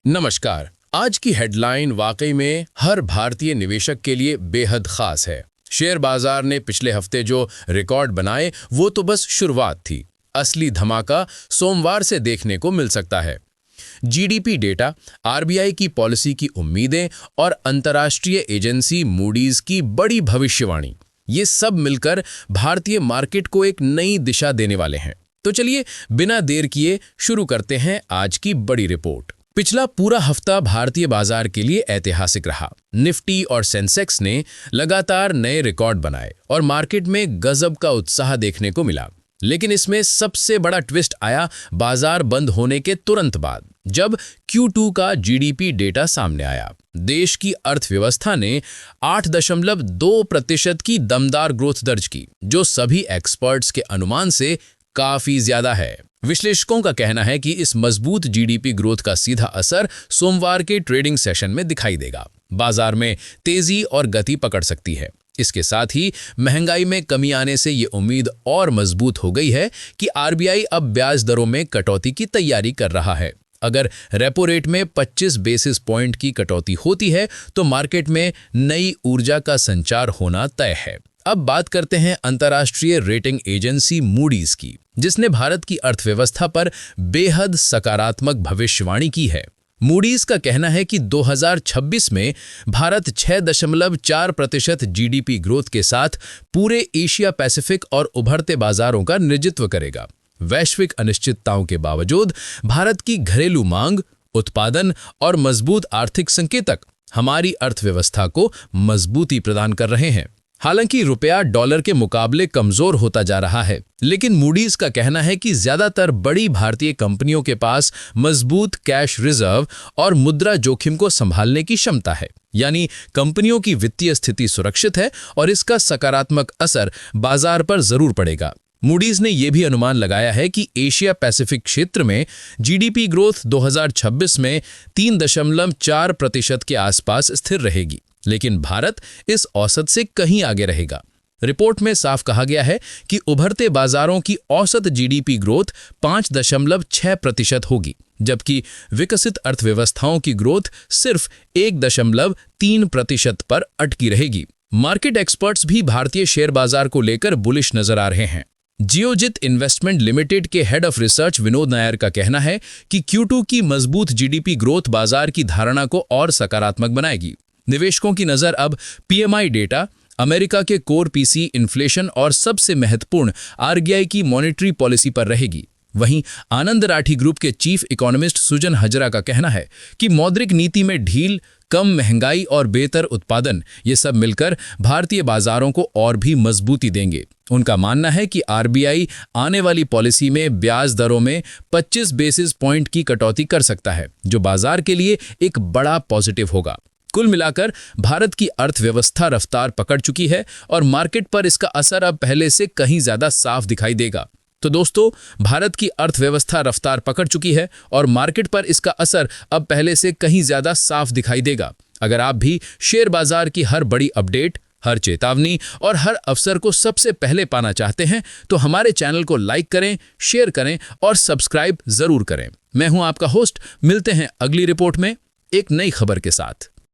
नमस्कार। आज की हेडलाइन वाकई में हर भारतीय निवेशक के लिए बेहद खास है। शेयर बाजार ने पिछले हफ्ते जो रिकॉर्ड बनाए वो तो बस शुरुआत थी। असली धमाका सोमवार से देखने को मिल सकता है। जीडीपी डेटा, आरबीआई की पॉलिसी की उम्मीदें और अंतर्राष्ट्रीय एजेंसी मूडीज की बड़ी भविष्यवाणी, ये सब मिलकर भारतीय मार्केट को एक नई दिशा देने वाले हैं। तो चलिए बिना देर किए शुरू करते हैं आज की बड़ी रिपोर्ट। पिछला पूरा हफ्ता भारतीय बाजार के लिए ऐतिहासिक रहा। निफ्टी और सेंसेक्स ने लगातार नए रिकॉर्ड बनाए और मार्केट में गजब का उत्साह देखने को मिला। लेकिन इसमें सबसे बड़ा ट्विस्ट आया बाजार बंद होने के तुरंत बाद, जब Q2 का जीडीपी डेटा सामने आया। देश की अर्थव्यवस्था ने 8.2% की दमदार ग्रोथ दर्ज की, जो सभी एक्सपर्ट्स के अनुमान से काफी ज्यादा है। विश्लेषकों का कहना है कि इस मजबूत जीडीपी ग्रोथ का सीधा असर सोमवार के ट्रेडिंग सेशन में दिखाई देगा। बाजार में तेजी और गति पकड़ सकती है। इसके साथ ही महंगाई में कमी आने से ये उम्मीद और मजबूत हो गई है कि आरबीआई अब ब्याज दरों में कटौती की तैयारी कर रहा है। अगर रेपो रेट में 25 बेसिस पॉइंट की कटौती होती है तो मार्केट में नई ऊर्जा का संचार होना तय है। अब बात करते हैं अंतर्राष्ट्रीय रेटिंग एजेंसी मूडीज की, जिसने भारत की अर्थव्यवस्था पर बेहद सकारात्मक भविष्यवाणी की है। मूडीज का कहना है कि 2026 में भारत 6.4% जीडीपी ग्रोथ के साथ पूरे एशिया पैसिफिक और उभरते बाजारों का नेतृत्व करेगा। वैश्विक अनिश्चितताओं के बावजूद भारत की घरेलू मांग, उत्पादन और मजबूत आर्थिक संकेतक हमारी अर्थव्यवस्था को मजबूती प्रदान कर रहे हैं। हालांकि रुपया डॉलर के मुकाबले कमजोर होता जा रहा है, लेकिन मूडीज का कहना है कि ज्यादातर बड़ी भारतीय कंपनियों के पास मजबूत कैश रिजर्व और मुद्रा जोखिम को संभालने की क्षमता है। यानी कंपनियों की वित्तीय स्थिति सुरक्षित है और इसका सकारात्मक असर बाजार पर जरूर पड़ेगा। मूडीज ने यह भी अनुमान लगाया है कि एशिया पैसिफिक क्षेत्र में जीडीपी ग्रोथ 2026 में 3.4% के आसपास स्थिर रहेगी, लेकिन भारत इस औसत से कहीं आगे रहेगा। रिपोर्ट में साफ कहा गया है कि उभरते बाजारों की औसत जीडीपी ग्रोथ 5.6% होगी, जबकि विकसित अर्थव्यवस्थाओं की ग्रोथ सिर्फ 1.3% पर अटकी रहेगी। मार्केट एक्सपर्ट्स भी भारतीय शेयर बाजार को लेकर बुलिश नजर आ रहे हैं। जियोजित इन्वेस्टमेंट लिमिटेड के head of research Vinod Nair का कहना है कि Q2 की मजबूत जीडीपी ग्रोथ बाजार की धारणा को और सकारात्मक बनाएगी। निवेशकों की नजर अब पीएमआई डेटा, अमेरिका के कोर पीसी इन्फ्लेशन और सबसे महत्वपूर्ण आरबीआई की मॉनेटरी पॉलिसी पर रहेगी। वहीं आनंद राठी ग्रुप के चीफ इकोनॉमिस्ट सुजन हजरा का कहना है कि मौद्रिक नीति में ढील, कम महंगाई और बेहतर उत्पादन, ये सब मिलकर भारतीय बाजारों को और भी मजबूती देंगे। उनका मानना है कि आरबीआई आने वाली पॉलिसी में ब्याज दरों में 25 बेसिस पॉइंट की कटौती कर सकता है, जो बाजार के लिए एक बड़ा पॉजिटिव होगा। कुल मिलाकर भारत की अर्थव्यवस्था रफ्तार पकड़ चुकी है और मार्केट पर इसका असर अब पहले से कहीं ज्यादा साफ दिखाई देगा। तो दोस्तों, भारत की अर्थव्यवस्था रफ्तार पकड़ चुकी है और मार्केट पर इसका असर अब पहले से कहीं ज्यादा साफ दिखाई देगा। अगर आप भी शेयर बाजार की हर बड़ी अपडेट, हर चेतावनी और हर अवसर को सबसे पहले पाना चाहते हैं तो हमारे चैनल को लाइक करें, शेयर करें और सब्सक्राइब जरूर करें। मैं हूं आपका होस्ट। मिलते हैं अगली रिपोर्ट में एक नई खबर के साथ।